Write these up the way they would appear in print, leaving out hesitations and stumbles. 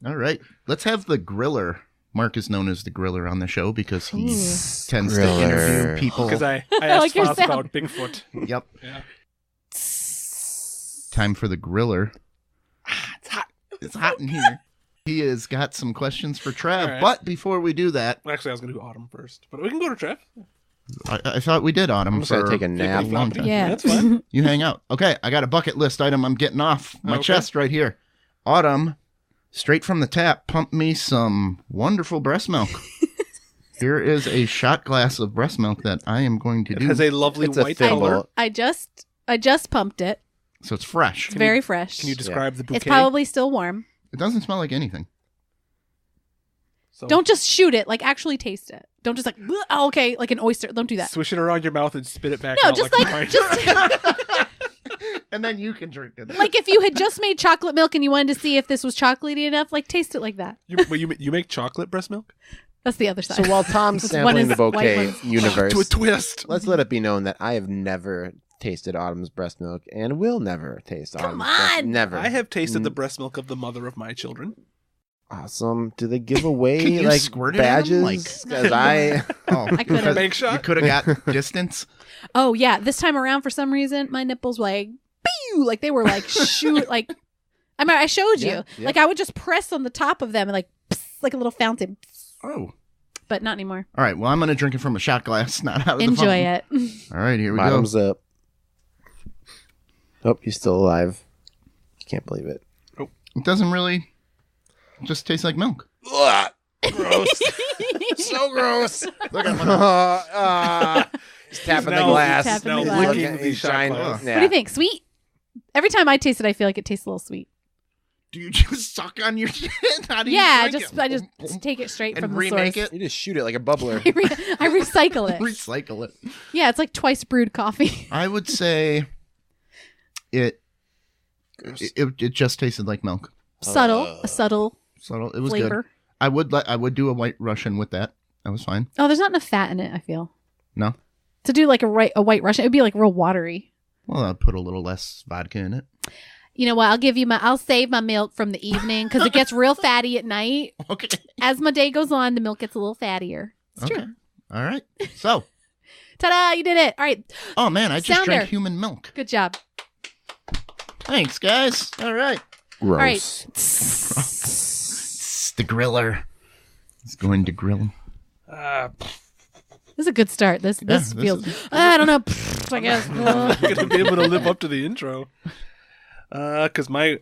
All right. Let's have the griller. Mark is known as the griller on the show because he tends to interview people. Because I asked like your Foz sound. about Bigfoot. Yep. Yeah. Time for the griller. It's hot. It's hot in here. He has got some questions for Trav. All right. But before we do that, Well, actually, I was going to do Autumn first. But we can go to Trev. I thought we did Autumn I'm just going for to take a nap. a long time. Yeah. That's fine. You hang out. Okay, I got a bucket list item I'm getting off my Okay. chest right here. Autumn, straight from the tap, pump me some wonderful breast milk. Here is a shot glass of breast milk that I am going to It do. has a lovely It's a white thimble. color. I just pumped it. So it's fresh. It's very fresh. Can you describe the bouquet? It's probably still warm. It doesn't smell like anything. So Don't just shoot it. Like, actually taste it. Don't just like, "Bleh, oh, okay, like an oyster. Don't do that. swish it around your mouth and spit it back No, out just like like, Mariah. And then you can drink it. like if you had just made chocolate milk and you wanted to see if this was chocolatey enough, like taste it like that. You make chocolate breast milk? That's the other side. So while Tom's One sampling is the white, bouquet one's- universe, To a twist. let's let it be known that I have never tasted Autumn's breast milk and will never taste Autumn's breast. on! Never. I have tasted the Mm. breast milk of the mother of my children. Awesome. Do they give away Can you like squirt it at 'em? badges? Like- Because I Oh, I could've. Bank shot? You could have got distance. Oh yeah, this time around for some reason my nipples were like, pew, like they were like shoot, like I mean I showed you, Yeah. like I would just press on the top of them and like pss, like a little fountain, Oh. but not anymore. All right. Well, I'm going to drink it from a shot glass, not out of the Enjoy fountain. it. All right. Here we bottoms go. up. Oh, he's still alive. Can't believe it. It doesn't really just taste like milk. Ugh, gross. So gross. Look at my He's tapping the now- glass. He's tapping the He's glass. looking- Licking the he's shot trying- glass. yeah. What do you think? Sweet? Every time I taste it, I feel like it tastes a little sweet. Do you just suck on your shit? How do you Yeah, I drink just it? I just take it straight and from the remake source. it. You just shoot it like a bubbler. I recycle it. Recycle it. Yeah, it's like twice brewed coffee. I would say it just tasted like milk. Subtle, a subtle So it was flavor. good. I would do a white Russian with that. That was fine. Oh, there's not enough fat in it. I feel No. to do like a white Russian, it'd be like real watery. Well, I'd put a little less vodka in it. You know what? I'll save my milk from the evening because it gets real fatty at night. Okay. As my day goes on, the milk gets a little fattier. It's Okay. true. All right. So, Ta-da! You did it. All right. oh man, I just Sounder. drank human milk. Good job. Thanks, guys. All right. Gross. All right. It's the griller. He's going to grill him. This is a good start. This this feels. is- I don't know. I guess. I'm gonna be able to live up to the intro. Because my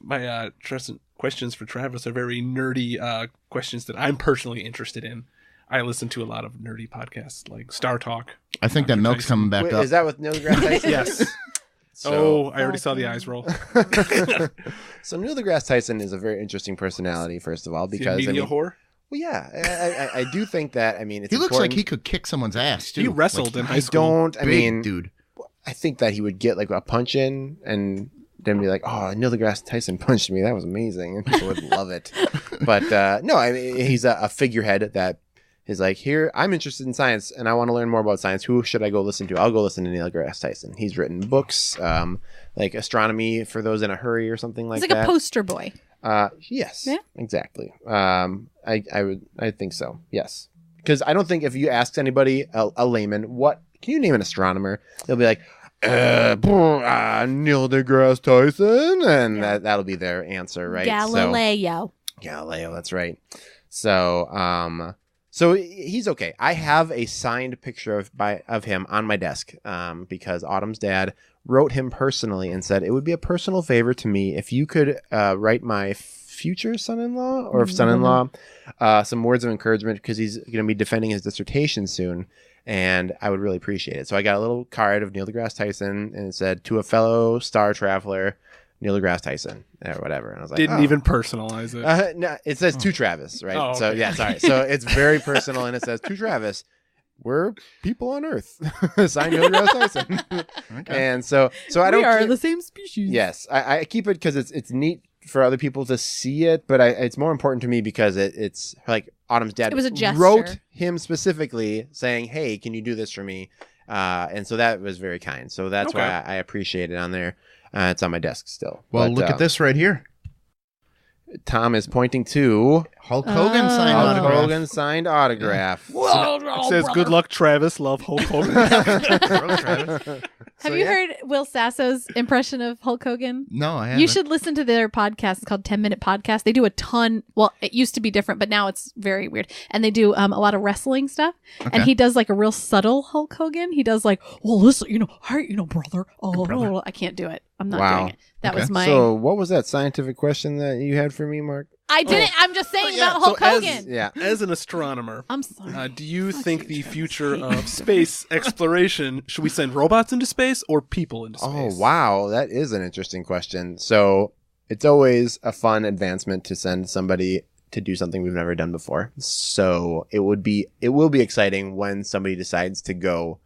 questions for Travis are very nerdy questions that I'm personally interested in. I listen to a lot of nerdy podcasts like Star Talk. I think that Dr. milk's Tyson. coming back Wait, up. is that with Neil deGrasse Tyson? Yes. So, I already saw the eyes roll. so Neil deGrasse Tyson is a very interesting personality, first of all, because Media whore. well, yeah, I do think that. I mean, it's He looks like important. he could kick someone's ass too. He wrestled Like, in high I school. don't. I big mean, dude. I think that he would get like a punch in and then be like, "Oh, Neil deGrasse Tyson punched me. That was amazing," and people would love it. But no, I mean, he's a figurehead that is like, "Here, I'm interested in science, and I want to learn more about science. Who should I go listen to? I'll go listen to Neil deGrasse Tyson. He's written books, like Astronomy for Those in a Hurry or something like It's like that. a poster boy. Yes, Yeah. exactly. I think so. Yes, because I don't think if you asked anybody, a layman, what can you name an astronomer? They'll be like, Neil deGrasse Tyson, and Yeah. that'll be their answer, right? Galileo. So, Galileo, that's right. So, so he's okay. I have a signed picture of him on my desk, because Autumn's dad wrote him personally and said it would be a personal favor to me if you could write my future son-in-law or son-in-law some words of encouragement, because he's going to be defending his dissertation soon, and I would really appreciate it. So I got a little card of Neil deGrasse Tyson, and it said, "To a fellow star traveler, Neil deGrasse Tyson," or whatever. And I was like, Didn't oh. even personalize it. No, it says to Travis, right? Oh, So okay. yeah, sorry. So it's very personal, and it says to Travis, "We're people on Earth." Signed Neil deGrasse Tyson. Okay. And so I don't. We are keep- the same species. Yes, I keep it because it's neat for other people to see it, but it's more important to me because it's like Autumn's dad It was a gesture. wrote him specifically saying, "Hey, can you do this for me?" And so that was very kind. So that's Okay. why I appreciate it on there. It's on my desk still. Well, But, look at this right here. Tom is pointing to Hulk Hogan signed Oh. Hulk autograph. Hogan signed autograph. It says, "Good luck, Travis. Love Hulk Hogan." Have you heard Will Sasso's impression of Hulk Hogan? No, I haven't. You should listen to their podcast. It's called 10 Minute Podcast. They do a ton. Well, it used to be different, but now it's very weird. And they do a lot of wrestling stuff. Okay. And he does like a real subtle Hulk Hogan. He does like, well, listen, hey, brother. Oh, brother. I can't do it. I'm not Wow. doing it. That Okay. was my. So, what was that scientific question that you had for me, Mark? I didn't. I'm just saying yeah, about Hulk so as- Hogan. Yeah. As an astronomer, I'm sorry. do you think the future of space exploration, should we send robots into space or people into Oh, space? wow. That is an interesting question. So, it's always a fun advancement to send somebody to do something we've never done before. So, it will be exciting when somebody decides to go.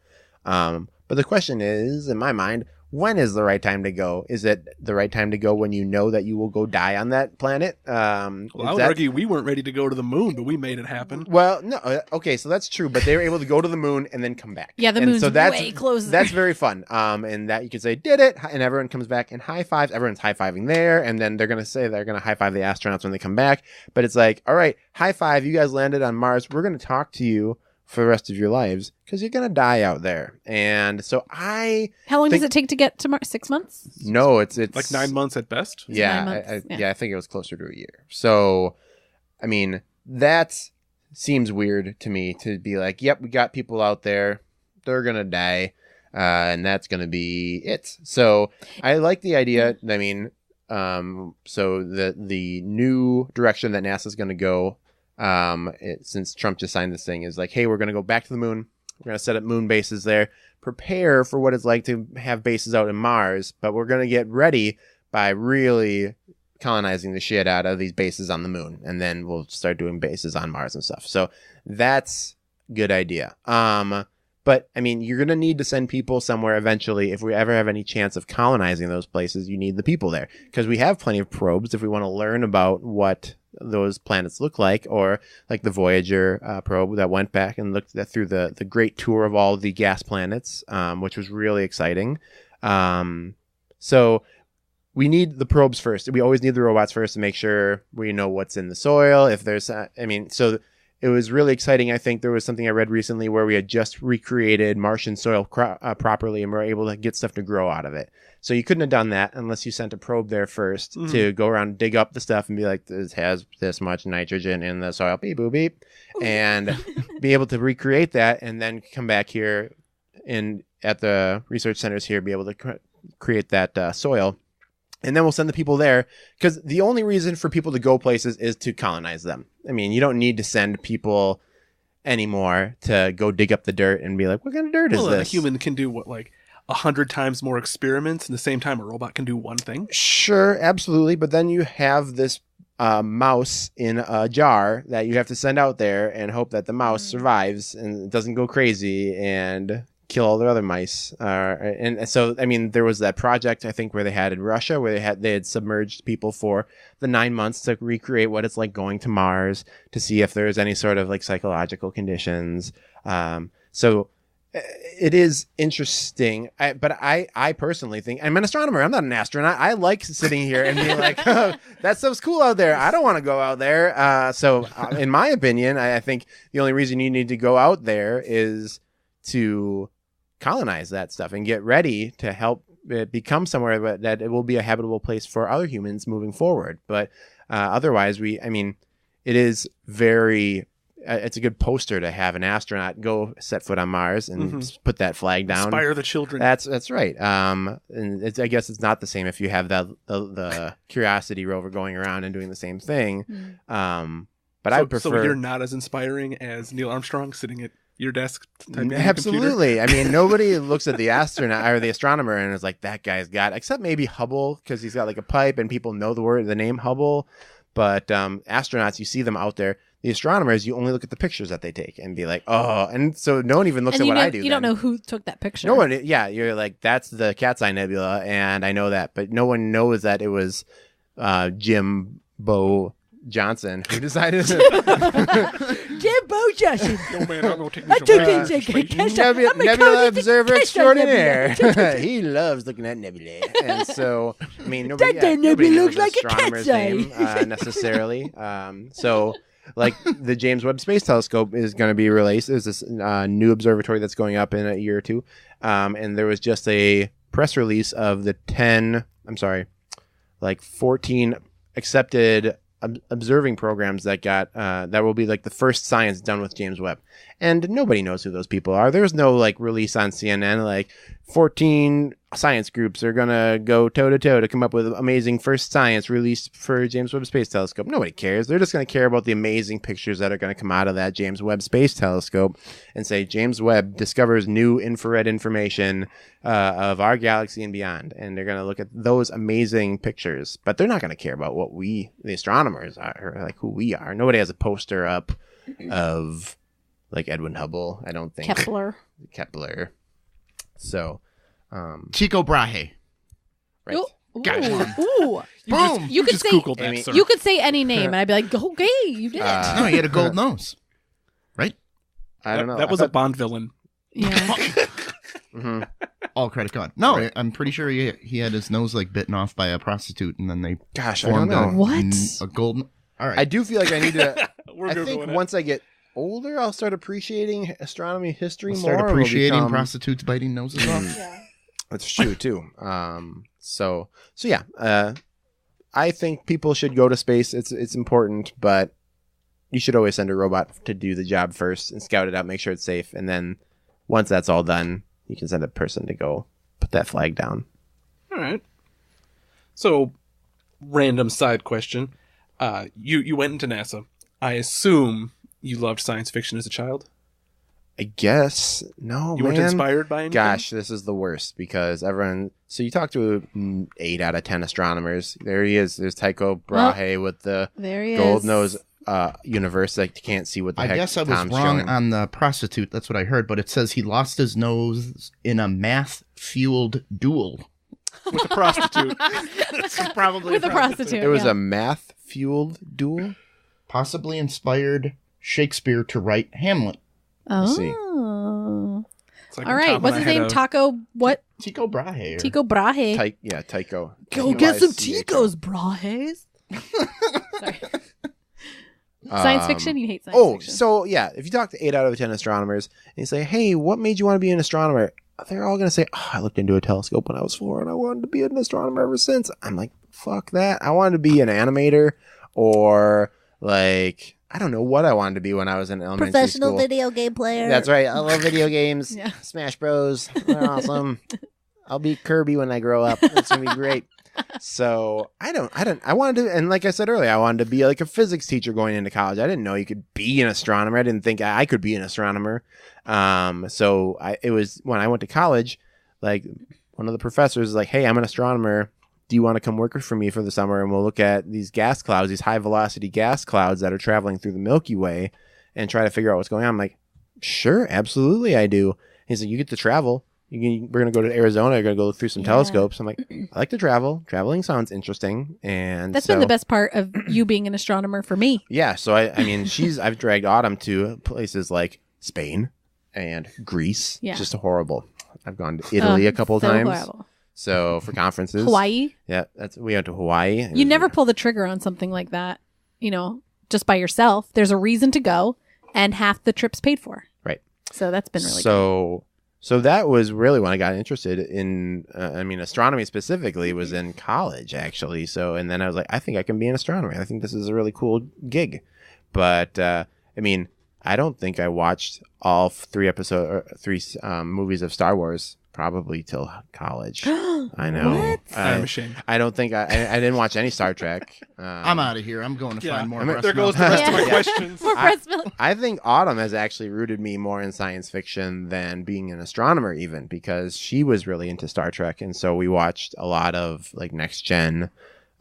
But the question is, in my mind, when is the right time to go? Is it the right time to go when you know that you will go die on that planet? Well, I would argue we weren't ready to go to the moon, but we made it happen. Well, no, okay, so that's true, but they were able to go to the moon and then come back. Yeah, the And moon's so that's, way closer. That's very fun. And that you could say, did it, and everyone comes back and high fives. Everyone's high fiving there, and then they're going to say they're going to high five the astronauts when they come back. But it's like, all right, high five, you guys landed on Mars. We're going to talk to you for the rest of your lives because you're going to die out there. And so How long does it take to get to Mars? 6 months? No, it's Like 9 months at best. Yeah, 9 months, yeah, I think it was closer to a year. So, I mean, that seems weird to me to be like, yep, we got people out there, they're gonna die, and that's gonna be it. So, I like the idea. I mean, so the new direction that NASA's gonna go, since Trump just signed this thing, is like, hey, we're gonna go back to the moon. We're gonna set up moon bases there. Prepare for what it's like to have bases out in Mars, but we're going to get ready by really colonizing the shit out of these bases on the moon, and then we'll start doing bases on Mars and stuff. So that's a good idea. But I mean, you're going to need to send people somewhere eventually. If we ever have any chance of colonizing those places, you need the people there, because we have plenty of probes if we want to learn about what those planets look like, or like the Voyager probe that went back and looked through the great tour of all the gas planets, which was really exciting. So we need the probes first. We always need the robots first to make sure we know what's in the soil. If there's, so it was really exciting. I think there was something I read recently where we had just recreated Martian soil properly, and we were able to get stuff to grow out of it. So you couldn't have done that unless you sent a probe there first to go around, dig up the stuff, and be like, this has this much nitrogen in the soil, beep, boop, beep, and be able to recreate that, and then come back here at the research centers here, be able to create that soil. And then we'll send the people there, because the only reason for people to go places is to colonize them. I mean, you don't need to send people anymore to go dig up the dirt and be like, what kind of dirt is A this? human can do 100 times more experiments in the same time a robot can do one thing. Sure, absolutely. But then you have this mouse in a jar that you have to send out there and hope that the mouse survives and doesn't go crazy and kill all the other mice. And so, I mean, there was that project, I think, where they had in Russia, where they had submerged people for the 9 months to recreate what it's like going to Mars, to see if there's any sort of like psychological conditions. So it is interesting. But I personally think, I'm an astronomer, I'm not an astronaut. I like sitting here and being like, oh, that stuff's cool out there. I don't want to go out there. So in my opinion, I think the only reason you need to go out there is to colonize that stuff and get ready to help it become somewhere that it will be a habitable place for other humans moving forward. But otherwise, it is very, it's a good poster to have an astronaut go set foot on Mars and put that flag down. Inspire the children. That's right. And I guess it's not the same if you have the Curiosity rover going around and doing the same thing. But I prefer. So you're not as inspiring as Neil Armstrong sitting at your desk typing on your Absolutely. I mean, nobody looks at the astronaut or the astronomer and is like, that guy's got, except maybe Hubble, because he's got like a pipe and people know the name Hubble. But astronauts, you see them out there. The astronomers, you only look at the pictures that they take and be like, oh, and so no one even looks at what I do. You don't know who took that picture. No one, yeah, you're like, that's the Cat's Eye Nebula, and I know that, but no one knows that it was Jim Bo Johnson, who decided Jimbo Johnson. No, man, I'm going to take me I some took gas. it, Straight- Nebula Observer codification Extraordinaire. nebula. He loves looking at nebulae. And so, I mean, nobody, That damn nobody nebula knows looks like a astronomer's cat's eye. name necessarily. So, like, the James Webb Space Telescope is going to be released. There's this new observatory that's going up in a year or two. And there was just a press release of the 14 accepted observing programs that got that will be like the first science done with James Webb, and nobody knows who those people are. There's no like release on CNN like 14 science groups are gonna go toe to toe to come up with amazing first science released for James Webb Space Telescope. Nobody cares. They're just gonna care about the amazing pictures that are gonna come out of that James Webb Space Telescope and say James Webb discovers new infrared information of our galaxy and beyond, and they're gonna look at those amazing pictures. But they're not gonna care about what we, the astronomers, are, or like who we are. Nobody has a poster up of like Edwin Hubble. I don't think Kepler. So, Tycho Brahe. right. Ooh. Got one. Ooh. Boom. You could just say Googled that, Amy- sir. you could say any name, and I'd be like, okay, you did. No, he had a gold nose. Right? I don't know. That was a Bond villain. Yeah. Mhm. All credit God. No, I'm pretty sure he had his nose like bitten off by a prostitute, and then they Gosh, I don't formed know. What? a gold. All right. I do feel like I need to. We're I Googling think it. once I get older, I'll start appreciating astronomy history I'll more. start and will appreciating become- prostitutes biting noses off. That's true too. So yeah. I think people should go to space. It's important, but you should always send a robot to do the job first and scout it out, make sure it's safe, and then once that's all done, you can send a person to go put that flag down. All right. So, random side question. You went into NASA. I assume you loved science fiction as a child. I guess no, You man. weren't inspired by anything? Gosh, this is the worst because everyone. So you talk to 8 out of 10 astronomers. There he is. There's Tycho Brahe with the There he gold is. nose universe. Like you can't see what the I heck. guess I was Tom's wrong showing. on the prostitute. That's what I heard, but it says he lost his nose in a math-fueled duel. With a prostitute. Probably With a prostitute. It was yeah. a math-fueled duel. Possibly inspired Shakespeare to write Hamlet. see. Oh. It's like All when right. Tom and What's I his had name? a- Taco. What? Tycho Brahe. Tycho Brahe. Tycho. Go get some T-Y-C-H-O. Ticos, Brahes. Sorry. Science fiction? You hate science Oh, fiction. so yeah, if you talk to 8 out of 10 astronomers and you say, "Hey, what made you want to be an astronomer?" They're all gonna say, "Oh, I looked into a telescope when I was 4, and I wanted to be an astronomer ever since." I'm like, "Fuck that! I wanted to be an animator, or like I don't know what I wanted to be when I was in elementary Professional school." video game player. That's right. I love video games. Yeah. Smash Bros. They're awesome. I'll be Kirby when I grow up. It's gonna be great. So I wanted to, and like I said earlier, I wanted to be like a physics teacher going into college. I didn't know you could be an astronomer. I didn't think I could be an astronomer. It was when I went to college, like one of the professors was like, "Hey, I'm an astronomer. Do you want to come work for me for the summer? And we'll look at these gas clouds, these high velocity gas clouds that are traveling through the Milky Way and try to figure out what's going on." I'm like, "Sure, absolutely I do." He's like, "You get to travel. We're going to go to Arizona. You're going to go through some telescopes." I'm like, "I like to travel. Traveling sounds interesting." And That's been the best part of you being an astronomer for me. Yeah. So I mean, I've dragged Autumn to places like Spain and Greece. Yeah. Just horrible. I've gone to Italy a couple so times. horrible. So for conferences. Hawaii. Yeah. We went to Hawaii. It You was- never pull the trigger on something like that, just by yourself. There's a reason to go, and half the trip's paid for. Right. So that's been really good. So that was really when I got interested in, astronomy specifically was in college actually. So, and then I was like, I think I can be an astronomer. I think this is a really cool gig. But, I don't think I watched all 3 movies of Star Wars probably till college. I know. What? I'm ashamed. I don't think I didn't watch any Star Trek. I'm out of here. I'm going to Yeah. find more. I mean, breast There goes milk. the rest of my Yeah. questions. More breast milk. I think Autumn has actually rooted me more in science fiction than being an astronomer, even because she was really into Star Trek, and so we watched a lot of like Next Gen,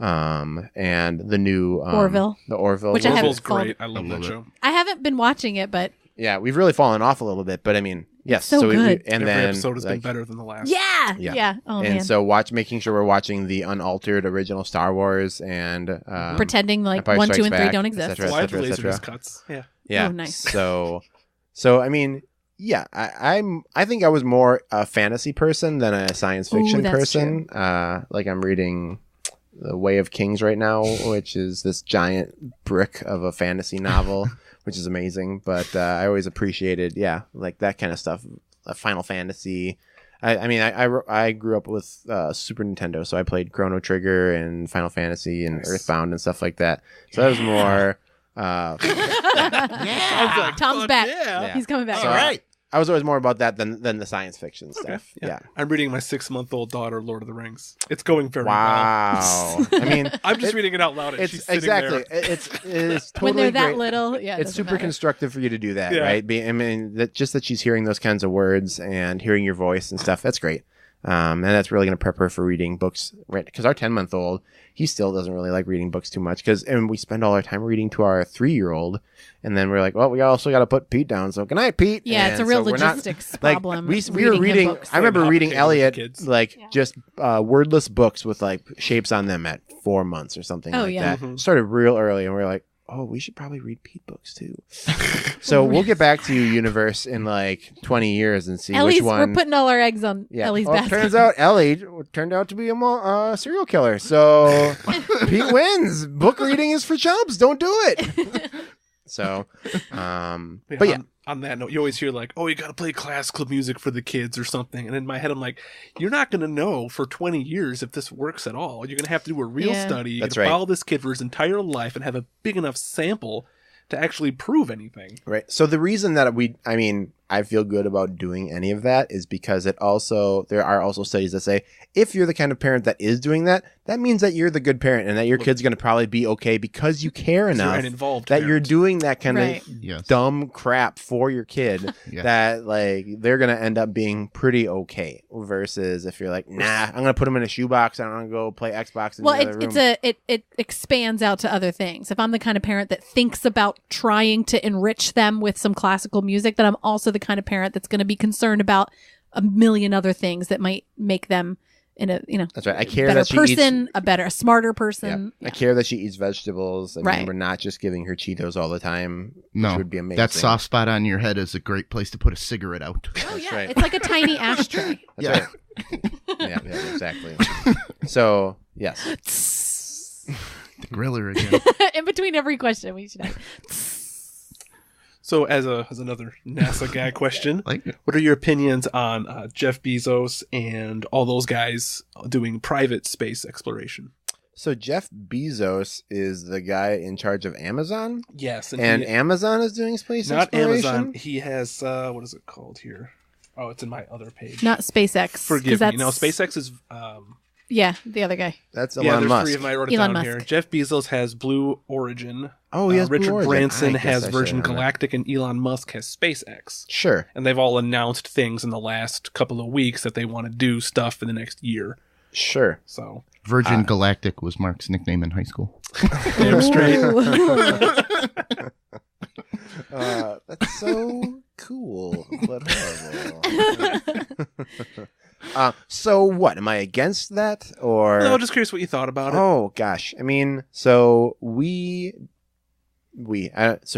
and the new Orville. the Orville, Which I haven't Orville's called- great. I love that show. I haven't been watching it, but Yeah, we've really fallen off a little bit, but I mean, Yes, so good. and Every then episode has been like, better than the last. Yeah. Yeah. Yeah. Oh and man. so making sure we're watching the unaltered original Star Wars and Pretending like Empire 1, 2, Strikes and 3 Back, don't et exist. cetera, Why the et cetera. Laserdisc cuts? Yeah. Yeah. Oh, nice. So I mean, yeah, I think I was more a fantasy person than a science fiction that's person. Like I'm reading The Way of Kings right now, which is this giant brick of a fantasy novel, which is amazing. But I always appreciated, like that kind of stuff. Final Fantasy. I grew up with Super Nintendo, so I played Chrono Trigger and Final Fantasy and Earthbound and stuff like that. So that was more. Tom's back. Yeah. He's coming back. All right. I was always more about that than the science fiction stuff. Yeah. I'm reading my 6-month-old daughter Lord of the Rings. It's going very well. Wow. I mean, I'm just reading it out loud. And she's it's sitting exactly. there. It's totally When they're that great. little, yeah. it It's doesn't super matter. constructive for you to do that, Yeah. right? I mean, that she's hearing those kinds of words and hearing your voice and stuff. That's great. And that's really going to prep her for reading books, right? Because our 10-month-old, he still doesn't really like reading books too much. And we spend all our time reading to our 3-year-old, and then we're like, well, we also got to put Pete down. So good night, Pete. Yeah, And it's a real so we're not- logistics like, problem. we were him reading. books. I remember Like reading complicated Elliot kids. like Yeah. just wordless books with like shapes on them at 4 months or something Oh, like yeah. that. Mhm. Started real early, and we are like, oh, we should probably read Pete books too. So we'll get back to you, universe, in like 20 years and see Ellie's, which one. we're putting all our eggs on Ellie's Well, basket. turns out Ellie turned out to be a serial killer. So Pete wins. Book reading is for chubs. Don't do it. So, but yeah. On that note, you always hear like, oh, you got to play classical music for the kids or something. And in my head, I'm like, you're not going to know for 20 years if this works at all. You're going to have to do a real Yeah. study. You're That's gonna right. follow this kid for his entire life and have a big enough sample to actually prove anything. Right. So the reason that I feel good about doing any of that is because there are also studies that say if you're the kind of parent that is doing that, that means that you're the good parent and that your kid's going to probably be okay because you care You're enough an involved that you're parent. doing that kind Right. of Yes. dumb crap for your kid Yeah. that like they're going to end up being pretty okay versus if you're like, nah, I'm going to put them in a shoebox and I'm going to go play Xbox in Well, the other room. it expands out to other things. If I'm the kind of parent that thinks about trying to enrich them with some classical music, then I'm also the kind of parent that's going to be concerned about a million other things that might make them in a That's right. I care better that she eats person, a smarter person. I care that she eats vegetables. I mean, Right. we're not just giving her Cheetos all the time. No, which would be amazing. that soft spot on your head is a great place to put a cigarette out. Oh yeah, right. it's like a tiny ashtray. That's Yeah. right. yeah, exactly. So, yes. The griller again. In between every question, we should have. So as another NASA guy question, Like, what are your opinions on Jeff Bezos and all those guys doing private space exploration? So, Jeff Bezos is the guy in charge of Amazon, Yes, and he- Amazon is doing space not exploration? Amazon. He has what is it called here? Oh, it's in my other page. Not SpaceX. 'cause Forgive me. that's- No, SpaceX is Yeah, the other guy. That's yeah. Elon There's Musk. three of them. I wrote it Elon down here. Musk. Jeff Bezos has Blue Origin. Oh, he has Blue Richard Origin. Branson I guess has I Virgin should've known that. Galactic, and Elon Musk has SpaceX. Sure. And they've all announced things in the last couple of weeks that they want to do stuff in the next year. Sure. So Virgin Galactic was Mark's nickname in high school. damn straight. That's so cool, but horrible. So what? Am I against that or? No, just curious what you thought about it. Oh gosh, I mean, so so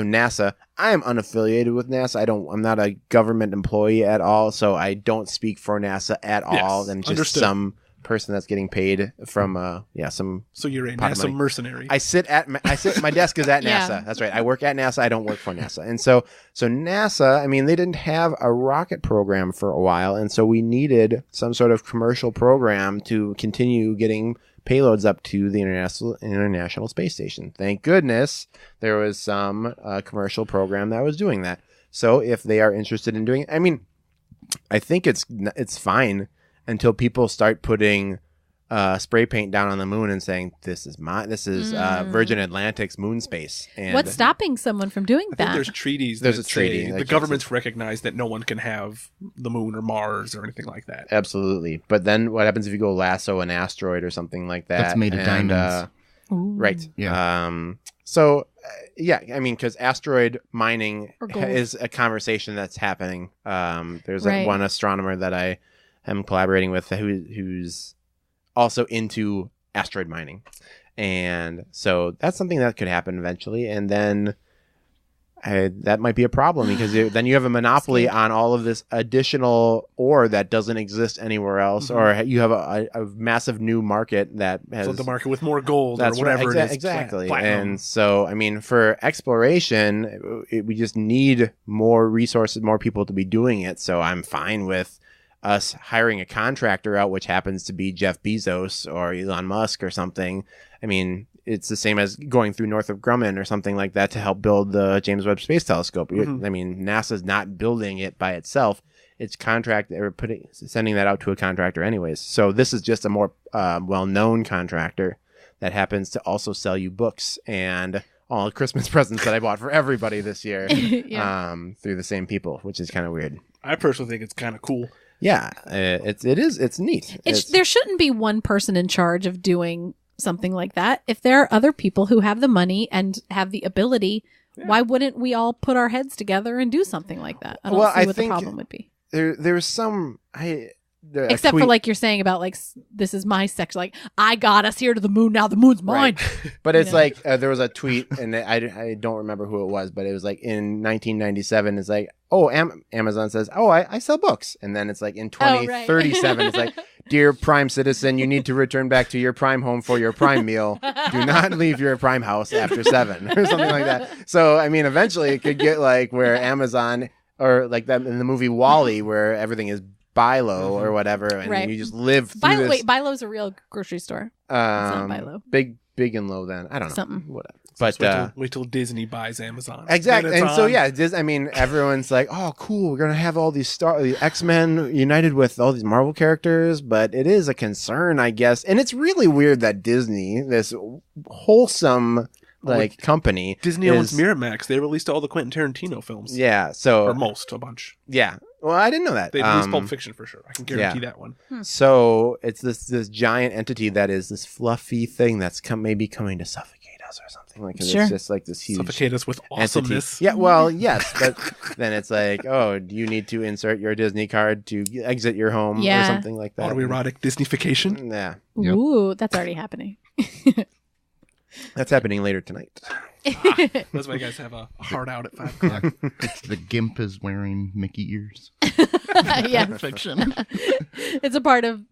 NASA. I am unaffiliated with NASA. I'm not a government employee at all, so I don't speak for NASA at all. I'm just understood. some person that's getting paid from some. So you're a Pot of NASA money. mercenary. My desk is at NASA. Yeah. That's right. I work at NASA. I don't work for NASA. And so NASA, I mean, they didn't have a rocket program for a while. And so we needed some sort of commercial program to continue getting payloads up to the International Space Station. Thank goodness there was some commercial program that was doing that. So if they are interested in doing it, I mean, I think it's fine until people start putting spray paint down on the moon and saying this is Virgin Atlantic's moon space. And What's stopping someone from doing I think that? there's treaties. There's that a treaty say that the keeps governments recognize that no one can have the moon or Mars or anything like that. Absolutely. But then what happens if you go lasso an asteroid or something like that? That's made of diamonds. Ooh. Right. Yeah. So Yeah, I mean, because asteroid mining Or gold. is a conversation that's happening. There's Right. one astronomer that I am collaborating with who's also into asteroid mining. And so that's something that could happen eventually. And then that might be a problem because then you have a monopoly on all of this additional ore that doesn't exist anywhere else, or you have a massive new market that has So the market with more gold or that's whatever right, it is. exactly. Platinum. And so, I mean, for exploration, we just need more resources, more people to be doing it. So I'm fine with us hiring a contractor out, which happens to be Jeff Bezos or Elon Musk or something. I mean, it's the same as going through Northrop Grumman or something like that to help build the James Webb Space Telescope. Mhm. I mean, NASA's not building it by itself. It's sending that out to a contractor anyways. So this is just a more well-known contractor that happens to also sell you books and all the Christmas presents that I bought for everybody this year through the same people, which is kind of weird. I personally think it's kind of cool. Yeah, it's neat. There shouldn't be one person in charge of doing something like that. If there are other people who have the money and have the ability, why wouldn't we all put our heads together and do something like that? I don't see what the problem would be. There's some Except for like you're saying about like this is my section, like I got us here to the moon, now the moon's mine. Right. But it's like there was a tweet, and I don't remember who it was, but it was like in 1997. It's like, oh, Amazon says, oh, I sell books, and then it's like in 2037, it's like, dear Prime citizen, you need to return back to your Prime home for your Prime meal. Do not leave your Prime house after 7 or something like that. So I mean, eventually it could get like where Amazon or like that in the movie WALL-E, where everything is buy low or whatever, and you just live through this. Wait, Buy Low's a real grocery store. It's not Buy Low. Big and low. Then I don't know. Something. Whatever. But But wait till Disney buys Amazon. exactly, Then and it's so on. I mean, everyone's like, "Oh, cool! We're gonna have all these the X-Men united with all these Marvel characters." But it is a concern, I guess, and it's really weird that Disney, this wholesome company, Disney owns Miramax. They released all the Quentin Tarantino films. Yeah, so Or most, a bunch. yeah. Well, I didn't know that. They released Pulp Fiction for sure. I can guarantee that one. So it's this giant entity that is this fluffy thing that's maybe coming to suffocate us or something. Like Sure. it's just like this huge Suffocate us with entity. awesomeness. Yeah, well, yes, but then it's like, oh, do you need to insert your Disney card to exit your home or something like that? Autoerotic Disneyfication. Yeah, Yep. Ooh, that's already happening. that's happening later tonight. That's why you guys have a hard out at 5 o'clock. The Gimp is wearing Mickey ears. Yeah. Fiction. It's a part of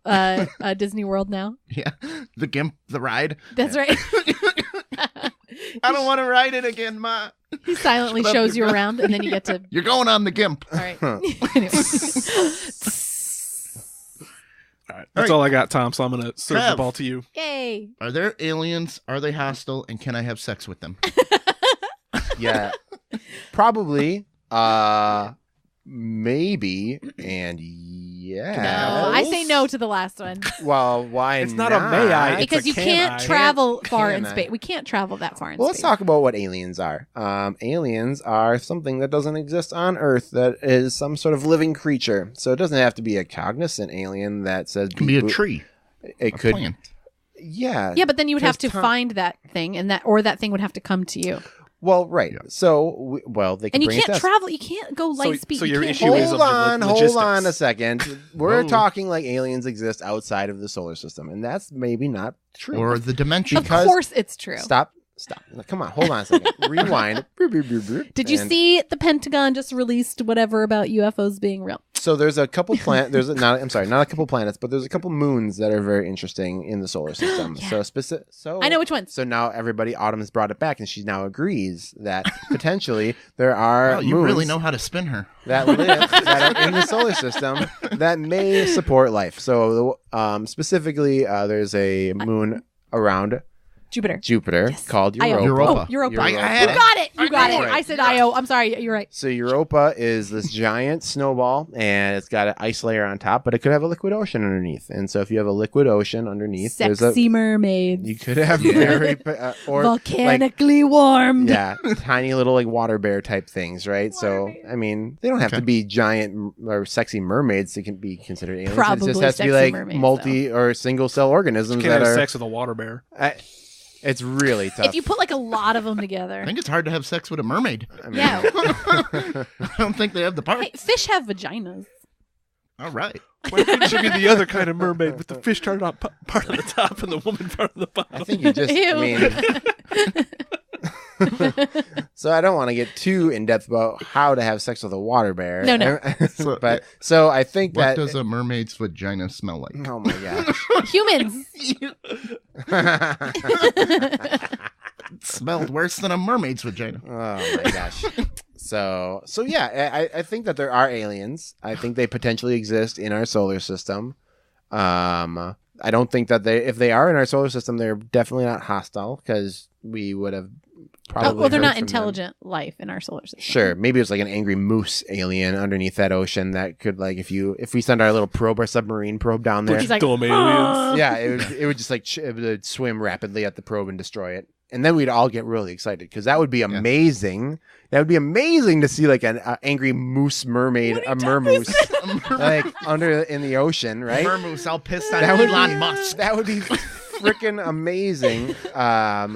Disney World now. Yeah. The Gimp, the ride. That's right. I don't want to ride it again, Ma. He silently Shut up, shows you you're- around, and then you get to. You're going on the Gimp. All right. Huh. Anyway. All right. That's All all I got, Tom. So I'm going to serve the Trev. ball to you. Yay. Are there aliens? Are they hostile? And can I have sex with them? Yeah, probably. Maybe, and yeah. No, I say no to the last one Well, why It's not a may I, it's because a you can can't I. travel far Can in I? space. We can't travel that far in Well, space. let's talk about what aliens are. Aliens are something that doesn't exist on Earth that is some sort of living creature. So it doesn't have to be a cognizant alien that says It can be a boop. tree. It A could, plant. Yeah, but then you would have to Because find that thing, and that thing would have to come to you. Well, right. So, they can And you bring it can't to us. travel. You can't go light speed. so You your can't issue go- is Hold of the on logistics. a second. We're Whoa. talking like aliens exist outside of the solar system, and that's maybe not true. Or the dimension. Of because- course, it's true. Stop. Come on, hold on a second. Rewind. Did you And see the Pentagon just released whatever about UFOs being real? So there's a couple not a couple planets, but there's a couple moons that are very interesting in the solar system. Yeah. So I know which ones. So now Autumn has brought it back, and she now agrees that potentially there are Wow, you moons really know how to spin her. that live that are in the solar system that may support life. So specifically, there's a moon around Jupiter. called Io. Europa. Oh, Europa. I had You it. got it. You I got knew it. it. I said Io. I'm sorry. You're right. So Europa is this giant snowball, and it's got an ice layer on top, but it could have a liquid ocean underneath. And so if you have a liquid ocean underneath, Sexy mermaids. you could have very or volcanically warmed. yeah, tiny little like water bear type things, right? So I mean, they don't have to be giant or sexy mermaids to be considered aliens. Probably it just has to be sexy like mermaids, multi or single cell organisms You can't that have are. sex with a water bear. It's really tough. If you put like a lot of them together. I think it's hard to have sex with a mermaid. I mean, Yeah. I don't think they have the part. Hey, fish have vaginas. All right. Why couldn't she be the other kind of mermaid with the fish part on the top and the woman part on the bottom? I think you just. Ew. I mean, so I don't want to get too in depth about how to have sex with a water bear. No. But so I think What that. does a mermaid's vagina smell like? Oh my gosh. Humans. It smelled worse than a mermaid's vagina. Oh my gosh. So yeah, I think that there are aliens. I think they potentially exist in our solar system. I don't think that if they are in our solar system, they're definitely not hostile because we would have probably. Well, they're heard not from intelligent life in our solar system. them. Sure, maybe it's like an angry moose alien underneath that ocean that could like if we send our little probe, our submarine probe down there, He's like, Dumb aliens. yeah, it would just like it would swim rapidly at the probe and destroy it. And then we'd all get really excited because that would be amazing. That would be amazing to see like an angry moose mermaid, a mermoose, like under in the ocean, right? Mermoose all pissed on That would Elon be- Musk. That would be freaking amazing.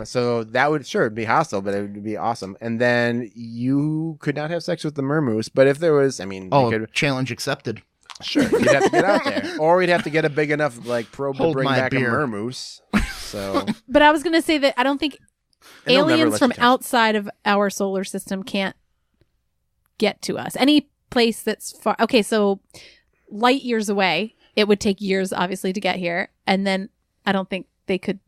So that would it'd be hostile, but it would be awesome. And then you could not have sex with the mermoose, but if there was, I mean, Oh, you could, challenge accepted. sure, you'd have to get out there, or we'd have to get a big enough like probe to Hold bring my back beer. a mermoose. So But I was going to say that I don't think And they'll never aliens let from you touch. outside of our solar system can't get to us. Any place that's far. Okay, so light years away, it would take years, obviously, to get here. And then I don't think they could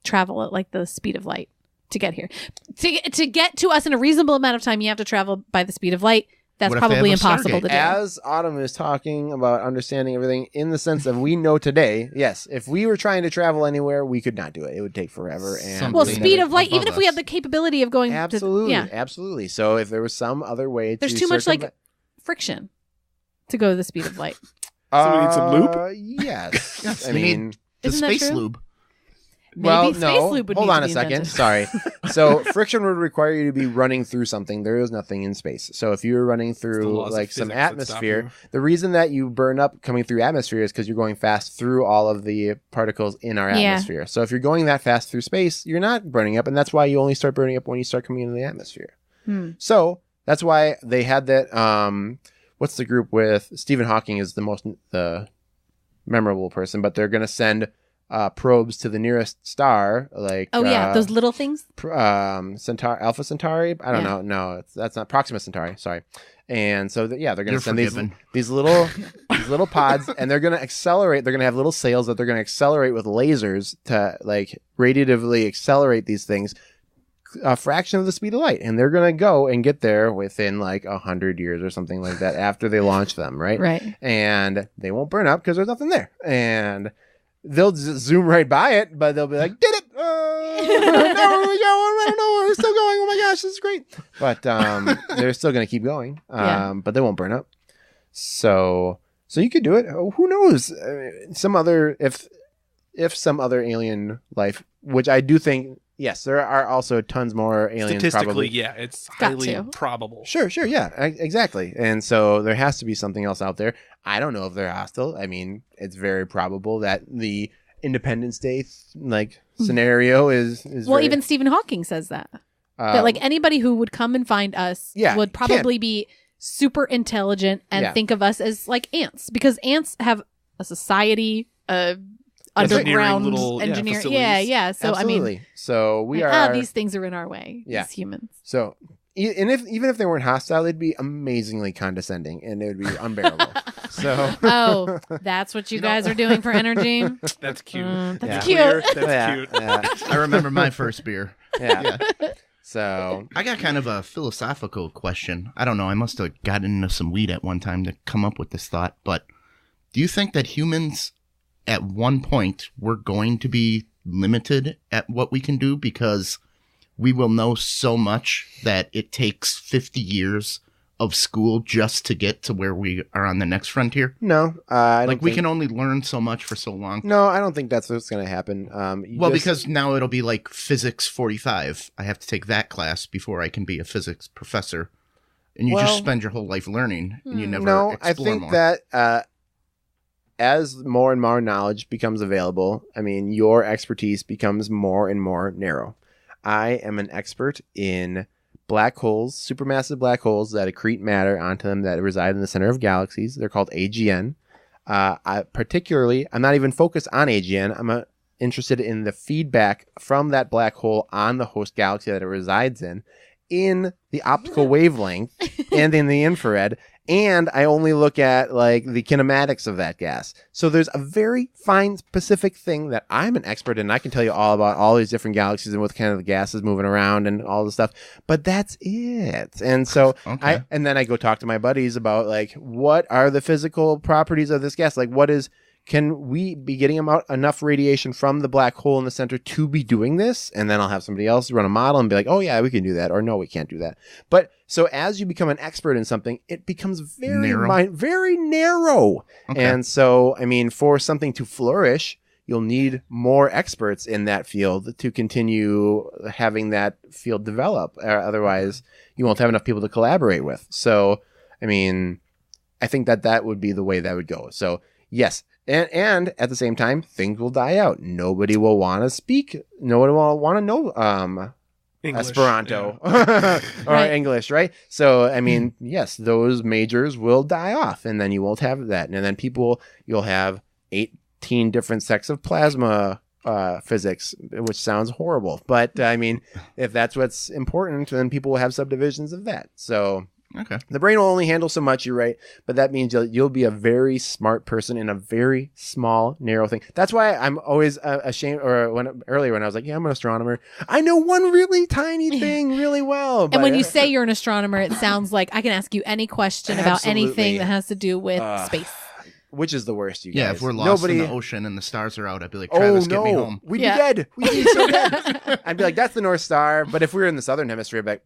travel at like the speed of light to get here. To get to us in a reasonable amount of time, you have to travel by the speed of light. That's What if they probably have a impossible Stargate? to do. As Autumn is talking about understanding everything in the sense of we know today, yes, if we were trying to travel anywhere, we could not do it. It would take forever. And Well, Something speed of light, above even if we us. have the capability of going absolutely, to, yeah, absolutely. So if there was some other way, there's to too much like circumvent- friction to go the speed of light. So we need some lube? Yes. Yes, I we need- mean, The Isn't that space true? lube. well, Maybe space no. lube would Hold need on to a be second. invented. Sorry. So friction would require you to be running through something. There is nothing in space. So if you were running the through laws of like some physics that stop atmosphere, you. the reason that you burn up coming through atmosphere is because you're going fast through all of the particles in our Yeah. atmosphere. So if you're going that fast through space, you're not burning up, and that's why you only start burning up when you start coming into the atmosphere. So that's why they had that. What's the group with Stephen Hawking is the memorable person, but they're going to send probes to the nearest star, like Oh yeah, those little things. Centauri, Alpha Centauri. I don't Yeah. know. No, that's not Proxima Centauri. Sorry. And so they're going to You're send forgiven. these little pods, and they're going to accelerate. They're going to have little sails that they're going to accelerate with lasers to like radiatively accelerate these things a fraction of the speed of light, and they're going to go and get there within like 100 years or something like that after they launch them, right? Right. And they won't burn up because there's nothing there, and they'll just zoom right by it, but they'll be like, "Did it? There we go! I don't know. We're still going. Oh my gosh, this is great!" But they're still going to keep going, Yeah. but they won't burn up. So you could do it. Oh, who knows? Some other if some other alien life, which I do think. Yes, there are also tons more aliens. Statistically, Probably. yeah, it's Got highly to. probable. Sure, yeah, exactly. And so there has to be something else out there. I don't know if they're hostile. I mean, it's very probable that the Independence Day scenario is Well, very, even Stephen Hawking says that. That like anybody who would come and find us Yeah, would probably be super intelligent and Yeah. think of us as like ants, because ants have a society, underground little, engineer. facilities. Yeah. So absolutely. I mean, so we like, are these things are in our way Yeah. as humans. so. And even if they weren't hostile, they'd be amazingly condescending, and it would be unbearable. So Oh, that's what you guys are doing for energy. That's cute. That's Yeah. cute. That's yeah, cute. yeah, I remember my first beer. yeah. So I got kind of a philosophical question. I don't know. I must have gotten into some weed at one time to come up with this thought. But do you think that humans, at one point, we're going to be limited at what we can do because we will know so much that it takes 50 years of school just to get to where we are on the next frontier? no, I don't Like, we think- can only learn so much for so long. No, I don't think that's what's going to happen. Well, because now it'll be like physics 45. I have to take that class before I can be a physics professor. And you Well, just spend your whole life learning and you never no, I explore think more. that as more and more knowledge becomes available, I mean, your expertise becomes more and more narrow. I am an expert in black holes, supermassive black holes that accrete matter onto them that reside in the center of galaxies. They're called AGN. I'm not even focused on AGN. I'm interested in the feedback from that black hole on the host galaxy that it resides in the optical wavelength and in the infrared. And I only look at like the kinematics of that gas. So there's a very fine specific thing that I'm an expert in. I can tell you all about all these different galaxies and what kind of the gas is moving around and all the stuff. But that's it. And so and then I go talk to my buddies about like, what are the physical properties of this gas? Like can we be getting enough radiation from the black hole in the center to be doing this? And then I'll have somebody else run a model and be like, oh yeah, we can do that. Or no, we can't do that. But so as you become an expert in something, it becomes very narrow. Okay. And so, I mean, for something to flourish, you'll need more experts in that field to continue having that field develop. Otherwise, you won't have enough people to collaborate with. So, I mean, I think that would be the way that would go. So, yes. And at the same time, things will die out. Nobody will want to speak. Nobody will want to know English, Esperanto or English, right? So, I mean, yes, those majors will die off, and then you won't have that. And then you'll have 18 different sects of plasma physics, which sounds horrible. But, I mean, if that's what's important, then people will have subdivisions of that. So... Okay. The brain will only handle so much, you're right, but that means you'll be a very smart person in a very small, narrow thing. That's why I'm always ashamed, or earlier when I was like, yeah, I'm an astronomer. I know one really tiny thing really well. And when you say you're an astronomer, it sounds like I can ask you any question about anything that has to do with space. Which is the worst, you guys? Yeah, if we're lost in the ocean and the stars are out, I'd be like, Travis, get me home. We'd be dead. We'd be so dead. I'd be like, that's the North Star. But if we were in the southern hemisphere, I'd be like,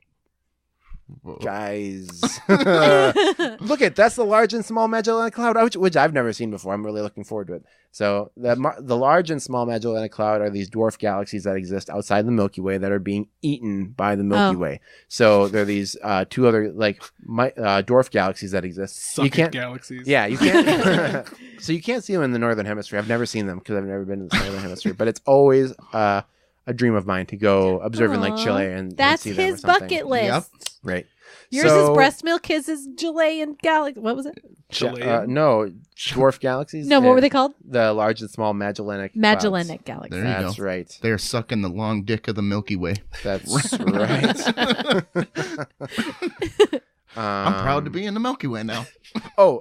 guys, look that's the large and small Magellanic Cloud, which I've never seen before. I'm really looking forward to it. So the large and small Magellanic Cloud are these dwarf galaxies that exist outside the Milky Way that are being eaten by the Milky Way. So there are these two other dwarf galaxies that exist. Galaxies. Yeah, you can't. So you can't see them in the northern hemisphere. I've never seen them because I've never been in the southern hemisphere. But it's always a dream of mine to go observe in like Chile and that's see them his bucket list. Yep. Right. Yours is breast milk. His is Chilean galaxy. What was it? No, dwarf galaxies. No, what were they called? The large and small Magellanic Galaxy. There you That's go. right. They're sucking the long dick of the Milky Way. That's right. I'm proud to be in the Milky Way now.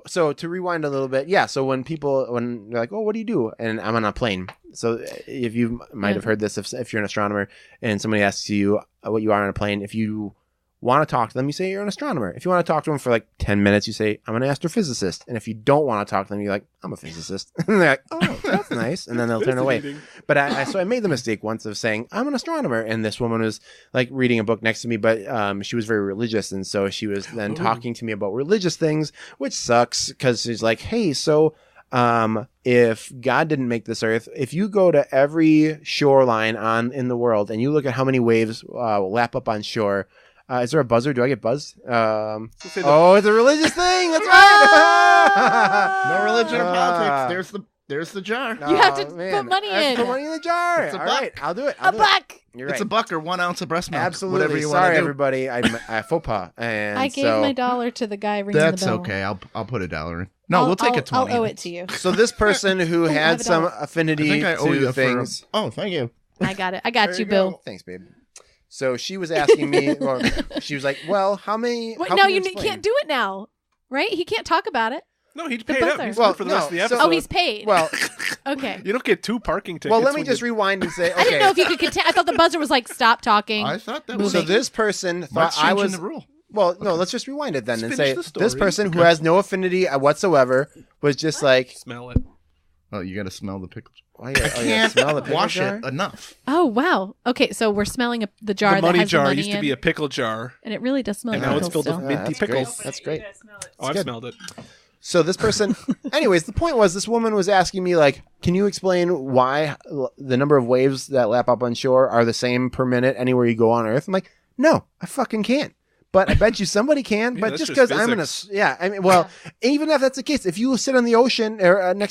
So to rewind a little bit, yeah. So when they're like, "Oh, what do you do?" and I'm on a plane. So if you might have heard this, if you're an astronomer and somebody asks you what you are on a plane, if you want to talk to them, you say you're an astronomer. If you want to talk to them for like 10 minutes, you say, I'm an astrophysicist. And if you don't want to talk to them, you're like, I'm a physicist. And they're like, oh, that's nice. And then they'll turn away. But I made the mistake once of saying, I'm an astronomer. And this woman was like reading a book next to me, but she was very religious. And so she was then talking to me about religious things, which sucks because she's like, hey, so if God didn't make this earth, if you go to every shoreline in the world and you look at how many waves lap up on shore, is there a buzzer? Do I get buzzed? It's a religious thing. That's right. No religion or politics. There's the jar. You have to put money in. Put money in the jar. It's a All buck. right, I'll do it. A buck. You're right. It's a buck or 1 ounce of breast milk. Absolutely. Whatever you Sorry, want to do. everybody. I faux pas. And I gave my $1 to the guy ringing That's the bell. okay. I'll put $1 in. No, we'll take a 20. I'll owe it to you. So this person who had $1. some affinity I owe you to things. Oh, thank you. I got it. I got you, Bill. Thanks, babe. So she was asking me, or she was like, well, how many... Wait, how no, can you explain? can't do it now, right? He can't talk about it. No, he's The paid up. buzzer. He's Well, good for the rest of the no, so- episode. Oh, he's paid. Well, okay. You don't get 2 parking tickets. well, let me when just you- rewind and say, okay. I didn't know if you could continue. I thought the buzzer was like, stop talking. I thought that was So this person thought I was... the rule. Well, no, let's just rewind it then Let's and finish say the story. this person who has no affinity whatsoever was just like... Smell it. Oh, you got to smell the pickle. I Can't smell the pickle wash jar? it enough. Oh, wow. Okay, so we're smelling the jar The that money has jar the money used to in, be a pickle jar, and it really does smell and like now it's pickles filled with still. minty that's great. pickles. That's great. Oh, I've good. smelled it. So this person, anyways, the point was this woman was asking me like, can you explain why the number of waves that lap up on shore are the same per minute anywhere you go on Earth? I'm like, no, I fucking can't. but I bet you somebody can. Yeah, but that's just just because I'm physics. I mean, well, even if that's the case, if you sit on the ocean or on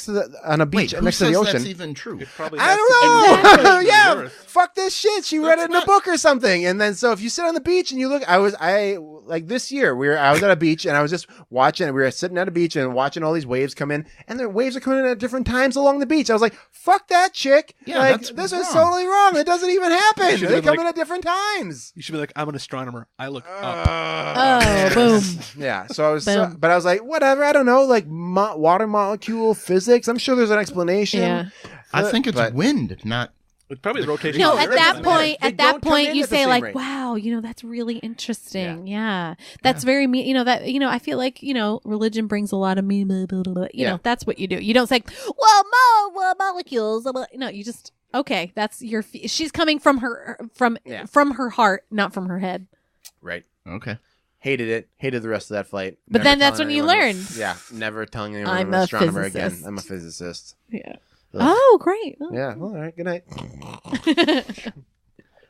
a beach Wait, who next to says the ocean, that's even true? It probably I has don't to do know. with the rotation of the Yeah, Earth. fuck this shit. She read That's it in a not- book or something, and then so if you sit on the beach and you look, I like this year I was at a beach and I was just watching. We were sitting at a beach and watching all these waves come in, and the waves are coming in at different times along the beach. I was like, fuck that chick. Yeah, like, that's this is wrong. totally wrong. It doesn't even happen. should've They been come like- in at different times. You should be like, I'm an astronomer. I look up. Oh, boom. Yeah, so I was, Boom. but I was like, whatever. I don't know, like water molecule physics. I'm sure there's an explanation. Yeah. I think it's But- wind, not. It's probably the rotation. No, of the at Earth that doesn't point, They at don't that come point, in you at the say same like, rate. "Wow, that's really interesting." Yeah, that's very me. I feel like religion brings a lot of me. Blah, blah, blah, blah. You Yeah. know, that's what you do. You don't say, "Well, molecules." Blah, blah." No, you just okay. That's your. She's coming from her Yeah. from her heart, not from her head. Right. Okay. Hated it. Hated the rest of that flight. But Never then that's telling when you anyone learn. Yeah, never telling anyone I'm I'm a an astronomer again. physicist. I'm a physicist. Yeah. Ugh. Oh, great. Yeah. Well, all right. Good night.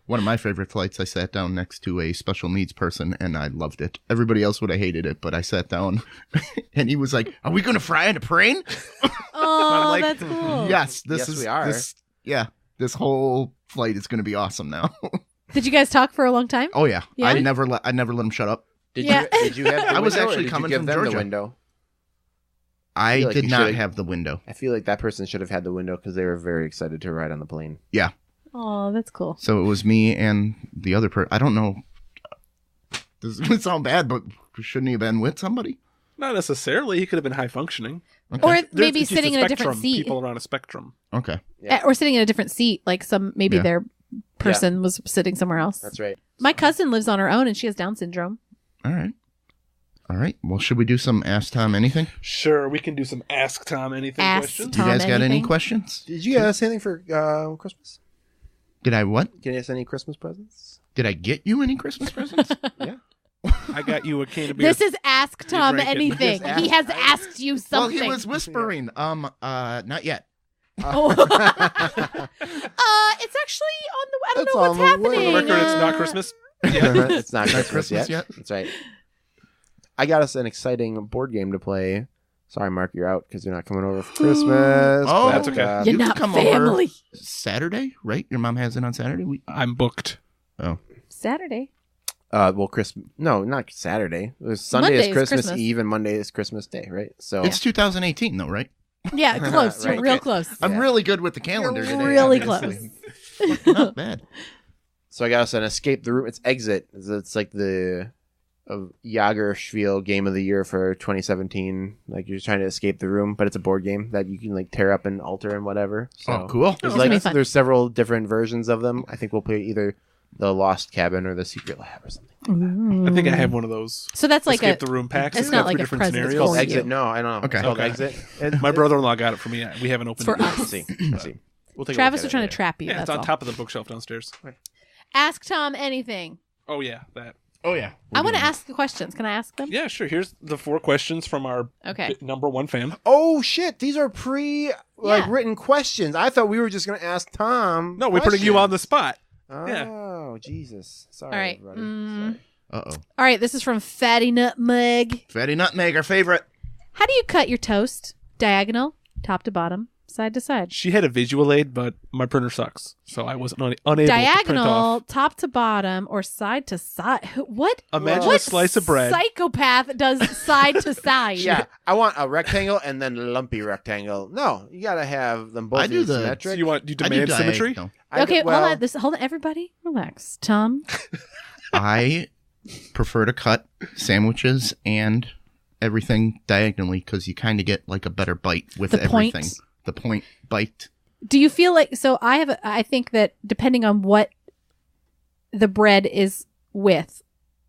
One of my favorite flights, I sat down next to a special needs person, and I loved it. Everybody else would have hated it, but I sat down, and he was like, "Are we going to fly in a plane?" Oh, like, that's cool. Yes, Yes, we are. This whole flight is going to be awesome now. Did you guys talk for a long time? Oh yeah, Yeah? I never let him shut up. Did Yeah. you? Did you have? The I was window, or actually did coming you give from them Georgia. the window. I feel like did you not should've- have the window. I feel like that person should have had the window because they were very excited to ride on the plane. Yeah, Oh, that's cool. so it was me and the other person. I don't know. This is going to sound bad, but shouldn't he have been with somebody? Not necessarily. He could have been high functioning. Okay. Or There's- maybe it's just sitting in a different spectrum. seat. People around a spectrum. Okay. Yeah. Or sitting in a different seat, like maybe Yeah. their person was sitting somewhere else. That's right. My cousin lives on her own and she has Down syndrome. All right. All right. Well, should we do some Ask Tom Anything? Sure, we can do some Ask Tom Anything Ask questions. Do you Tom guys got any anything? questions? Did you ask anything for Christmas? Did I what? Can you ask any Christmas presents? Did I get you any Christmas presents? Yeah. I got you a can of beer. This is Ask Tom drank it. Anything. Just He has asked you Well, something. he was whispering. Not yet. Oh. It's actually on the. I don't It's know what's on the way. happening. On the record, it's not Uh, Christmas. It's not Christmas, Christmas yet. yet? That's right. I got us an exciting board game to play. Sorry, Mark, you're out because you're not coming over for Christmas. Oh, that's okay. uh, You're You can not come over. family. Saturday, right? Your mom has it on Saturday. I'm booked. Saturday. well, Christmas. No, not Saturday. Sunday Monday is is Christmas Christmas. Eve and Monday is Christmas Day, right? So It's 2018, though, right? Yeah, close. Right. You're real Okay. close. I'm Yeah. really good with the calendar You're today. really obviously. close. Not bad. So I got us an Escape the Room. It's Exit. It's like the Jagerspiel game of the year for 2017. Like you're trying to escape the room, but it's a board game that you can like tear up and alter and whatever. So Oh, cool. There's That's gonna be like fun. there's several different versions of them. I think we'll play either the Lost Cabin or the Secret Lab or something. I think I have one of those. So that's like Escape a. the Room packs. it's It's not got like three a different present, it's scenarios. for you. Exit? No, I don't know. Okay. It's called Okay. Exit. My brother-in-law got it for me. We haven't opened For it. yet. us. Let's see. Let's see. We'll take Travis a was look trying at to it trap you. Yeah, that's it's on all. top of the bookshelf downstairs. Ask Tom anything. Oh yeah, that. Oh, yeah. I want to ask the questions. Can I ask them? Yeah, sure. Here's the 4 questions from our Okay. number 1 fan. Oh shit! These are Yeah. written questions. I thought we were just gonna ask Tom. No, we're putting you on the spot. questions. yeah. Oh Jesus! Sorry, All right. everybody. Mm. Sorry. Uh-oh. All right. This is from Fatty Nutmeg. Fatty Nutmeg, our favorite. How do you cut your toast? Diagonal, top to bottom, side to side. She had a visual aid, but my printer sucks, so I wasn't unable to print Diagonal, off. top to bottom, or side to side. What? Imagine what a slice of bread. Psychopath does side to side. Yeah, I want a rectangle and then a lumpy rectangle. No, you gotta have them both I do the- So symmetric. you I do demand symmetry? diagonal. Okay, well, hold on. Hold on, everybody. Relax. Tom. I prefer to cut sandwiches and everything diagonally because you kind of get like a better bite with The point? everything. The point bite. Do you feel like so? I think that depending on what the bread is with,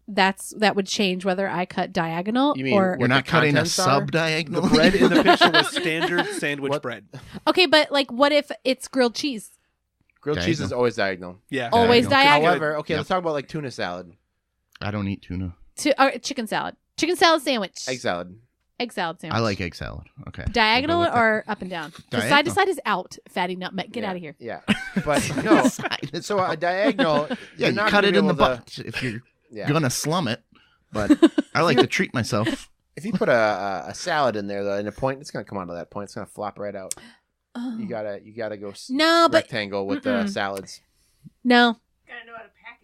that would change whether I cut diagonal You mean or You're not the cutting a contents are? sub The diagonal. bread in the picture was standard sandwich What? bread. okay, but like what if it's grilled cheese? grilled cheese is Diagonal. always diagonal. Yeah. Always diagonal. However, okay, Yep. let's talk about like tuna salad, I don't eat tuna. Chicken salad. Chicken salad sandwich. egg salad. Egg salad sandwich. I like egg salad. Okay. diagonal We'll go with or up and down. 'Cause side to Diagonal. side is out. Fatty nutmeg. Get Yeah, out of here. Yeah, but no. Side is So a out. diagonal. Yeah, you're you not cut gonna it be in the able to- butt if you're Yeah. gonna slum it. But I like to treat myself. if you put a salad in there, though, and a point, it's gonna come out of that point. It's gonna flop right out. Oh. You gotta go No, but rectangle with the salads. no. Gotta know how to pack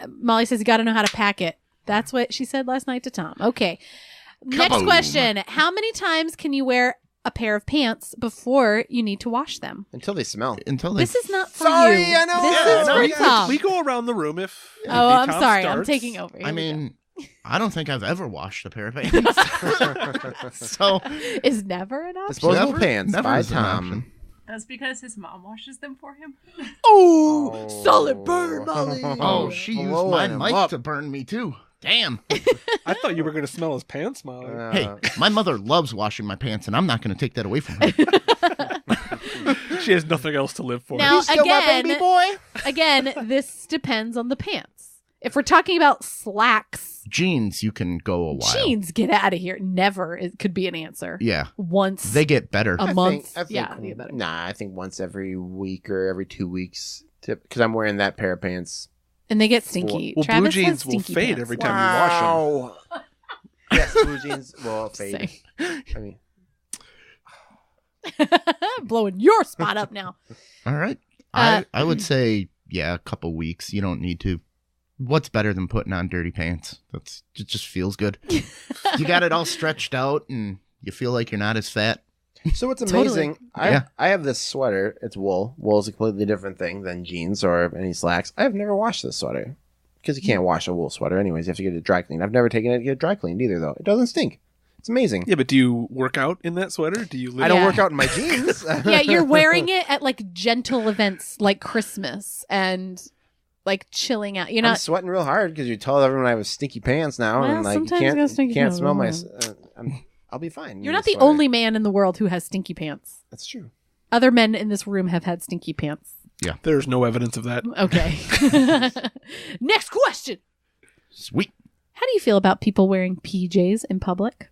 it. Molly says you got to know how to pack it. That's what she said last night to Tom. Okay. Next Kaboom. question. How many times can you wear a pair of pants before you need to wash them? Until they smell. Until they This is not for Sorry, you. I know. This Yeah, is no, for yeah, Tom. We go around the room if. Oh, maybe I'm Tom sorry. I'm starts. taking over. Here I we mean, I don't think I've ever washed a pair of pants. So go. Is never an option. Disposable Never- pants never by is an Tom. option. That's because his mom washes them for him. Oh, solid burn, Molly. oh, she used Blowing my him mic up. to burn me too. Damn. I thought you were going to smell his pants, Molly. Hey, my mother loves washing my pants, and I'm not going to take that away from her. She has nothing else to live for. Now, He's still my baby boy. Again, this depends on the pants. If we're talking about slacks, Jeans, you can go a while. jeans, get out of here. Never it could be an answer. Yeah, Once they get better. a month. I think, Yeah, they get better. Nah, I think once every week or every 2 weeks. Because I'm wearing that pair of pants. And they get stinky. Well, Travis blue has jeans will stinky fade pants. every time you wash them. Yes, blue jeans will fade. Same. I mean, Blowing your spot up now. All right. Uh, I would say, yeah, a couple weeks. You don't need to. What's better than putting on dirty pants? It just feels good. You got it all stretched out, and you feel like you're not as fat. so what's Totally. amazing, I have this sweater. It's wool. Wool is a completely different thing than jeans or any slacks. I have never washed this sweater. Because you can't wash a wool sweater anyways. You have to get it dry cleaned. I've never taken it to get it dry cleaned either, though. It doesn't stink. It's amazing. Yeah, but do you work out in that sweater? Do you live I don't Yeah. work out in my jeans. Yeah, you're wearing it at like gentle events like Christmas and like chilling out. You're I'm not. sweating real hard because you told everyone I have stinky pants now, Well, and like you sometimes you got stinky can't pants. smell my. I'll be fine. You're in not this the sweater. only man in the world who has stinky pants. That's true. Other men in this room have had stinky pants. There's no evidence of that. Okay. Next question. Sweet. How do you feel about people wearing PJs in public?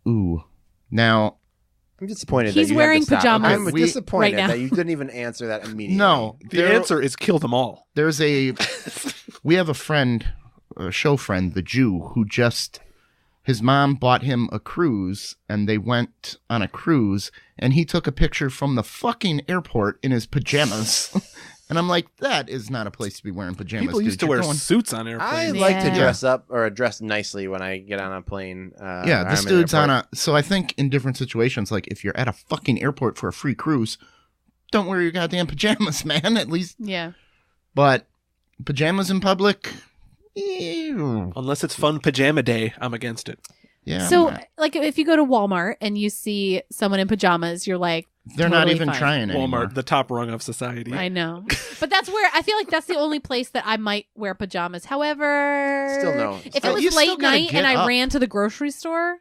Ooh. Now, I'm disappointed. He's that you wearing had to stop. pajamas I'm disappointed right now. that you didn't even answer that immediately. no. The answer is kill them all. There's we have a friend, a show friend, the Jew, who his mom bought him a cruise, and they went on a cruise, and he took a picture from the fucking airport in his pajamas. And I'm like, that is not a place to be wearing pajamas. People used dude. to You're wear going- suits on I airplanes. like to Yeah. dress up or dress nicely when I get on a plane. Yeah, this dude's on a. So I think in different situations, like if you're at a fucking airport for a free cruise, don't wear your goddamn pajamas, man. At least, Yeah. but pajamas in public, ew. Unless it's fun pajama day, I'm against it. Yeah. So, I'm not- like, if you go to Walmart and you see someone in pajamas, you're like, they're not totally even fine. trying anymore. Walmart, the top rung of society. I know. But that's where I feel like that's the only place that I might wear pajamas. However, Still no. If Still- it you was still late gotta night get and I up. ran to the grocery store,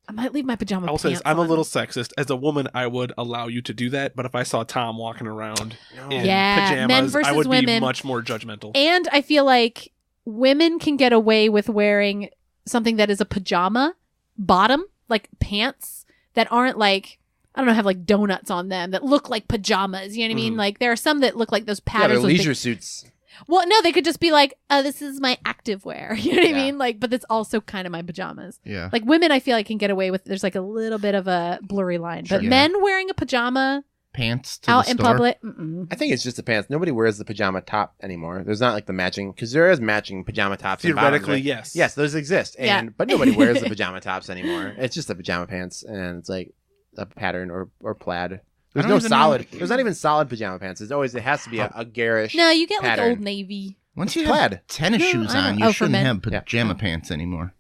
I might leave my pajama I will say pants this, I'm a on. little sexist. As a woman, I would allow you to do that, but if I saw Tom walking around in Yeah, pajamas, men versus I would be women. much more judgmental. And I feel like women can get away with wearing something that is a pajama bottom, like pants that aren't like, I don't know, have like donuts on them that look like pajamas. You know what I mean? Mhm. Like there are some that look like those Yeah, they're patterns. with leisure the- suits. well, no, they could just be like, oh, this is my active wear. You know what I Yeah. mean? Like, but it's also kind of my pajamas. Yeah. Like women, I feel like can get away with. There's like a little bit of a blurry line, Sure. but Yeah. men wearing a pajama Pants to out the in store. public. Mm-mm. I think it's just the pants. Nobody wears the pajama top anymore. There's not like the matching, because there is matching pajama tops. and bottoms, Theoretically, right? yes. Yes, those exist. Yeah. But nobody wears the pajama tops anymore. It's just the pajama pants, and it's like a pattern or plaid. There's don't no even know- solid. There's not even solid pajama pants. It has to be a garish. No, you get pattern. like Old Navy. Once It's you plaid. have tennis No, shoes I on, don't- you oh, for shouldn't men. have Yeah. pajama pants anymore.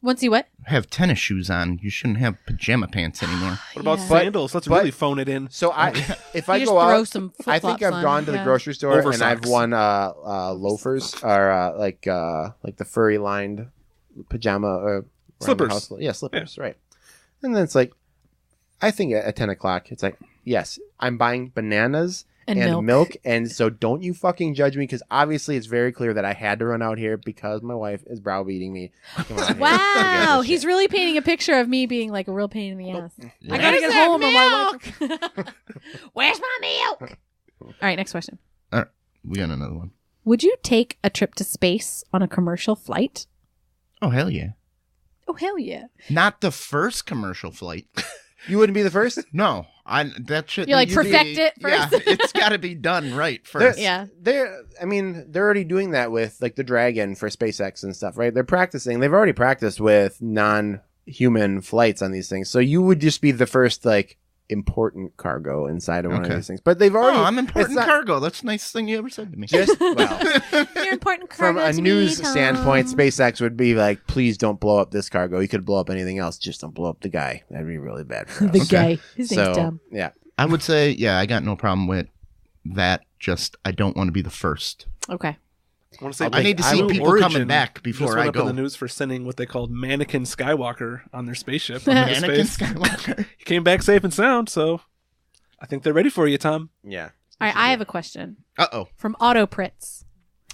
Once you what? Have tennis shoes on, you shouldn't have pajama pants anymore. What about Yeah. sandals? Let's but- really phone it in. So if I You just go throw out, some I think flip-flops I've on, gone to the yeah. grocery store Over and I've socks. won loafers or like the furry lined pajama around the Slippers. house. Yeah, slippers, right. And then it's like, I think at 10 o'clock, it's like, yes, I'm buying bananas And milk. And so don't you fucking judge me, because obviously it's very clear that I had to run out here because my wife is browbeating me. Come on, Wow, he's he's really painting a picture of me being like a real pain in the ass. Yeah. I gotta Where's get that home and my wife. Where's my milk? All right, next question. We got another one. Would you take a trip to space on a commercial flight? Oh, hell yeah. Oh, hell yeah. Not the first commercial flight. You wouldn't be the first? No, that should. You, like, perfect it Yeah, first? it's got to be done right first. Yeah. They're already doing that with like the Dragon for SpaceX and stuff, right? They've already practiced with non-human flights on these things. So you would just be the first like important cargo inside of one of Okay. these things. But they've already I'm important it's not cargo. That's the nicest thing you ever said to me. just well, You're important from cargo a to news me, Tom. standpoint, SpaceX would be like, please don't blow up this cargo. You could blow up anything else, just don't blow up the guy. That'd be really bad for us. The Okay. guy. His name's So Tom. yeah. I would say, yeah, I got no problem with that. Just I don't want to be the first. Okay. I want to say I need to see Blue people Origin coming back just before went I up go. in the news for sending what they called Mannequin Skywalker on their spaceship. Anakin Skywalker. He came back safe and sound, so I think they're ready for you, Tom. Yeah. All right, I have a question Uh-oh. from Otto Pritz.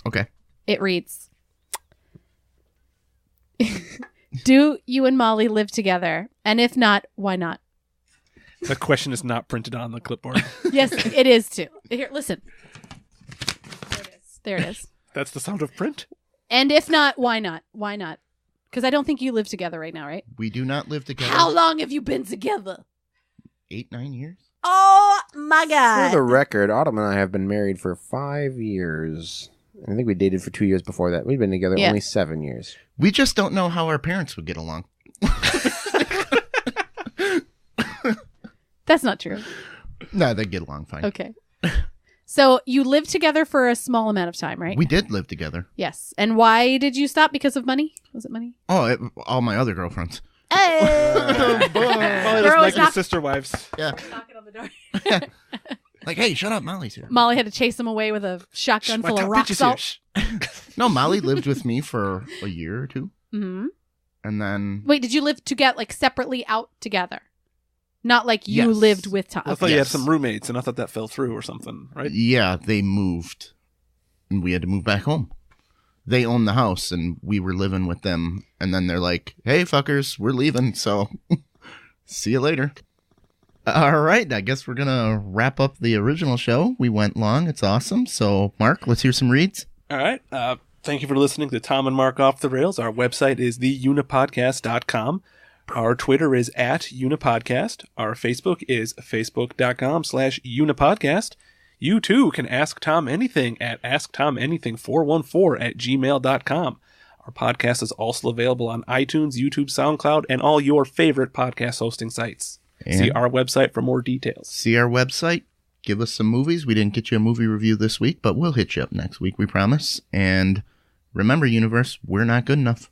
Okay. It reads, do you and Molly live together? And if not, why not? The question is not printed on the clipboard. Yes, it is too. Here, listen. There it is. That's the sound of print. And if not, why not? Why not? Because I don't think you live together right now, right? We do not live together. How long have you been together? 8-9 years. Oh my For God. the record, Autumn and I have been married for 5 years. I think we dated for 2 years before that. We've been together Yeah. only 7 years. We just don't know how our parents would get along. That's not true. No, they get along fine. Okay. So you lived together for a small amount of time, right? We did live together. Yes. And why did you stop? Because of money? Was it money? Oh, all my other girlfriends. Hey! Molly They're doesn't always like your knock- sister wives. Yeah. knocking on the door. Like, hey, shut up, Molly's here. Molly had to chase him away with a shotgun My full of top rock bitch is salt. here. No, Molly lived with me for a year or two. Hmm. And then Wait, did you live together, like separately out together? Not like you Yes. lived with Tom. I thought you had Yes. some roommates, and I thought that fell through or something, right? Yeah, they moved, and we had to move back home. They owned the house, and we were living with them. And then they're like, "Hey, fuckers, we're leaving. So, see you later." All right, I guess we're gonna wrap up the original show. We went long. It's awesome. So, Mark, let's hear some reads. All right. Thank you for listening to Tom and Mark Off the Rails. Our website is theunipodcast.com. Our Twitter is @unipodcast. Our Facebook is facebook.com/unipodcast. You too can ask Tom anything at asktomanything414@gmail.com. Our podcast is also available on iTunes, YouTube, SoundCloud, and all your favorite podcast hosting sites. See And our website for more details. see our website. Give us some movies. We didn't get you a movie review this week, but we'll hit you up next week, we promise. And remember, universe, we're not good enough.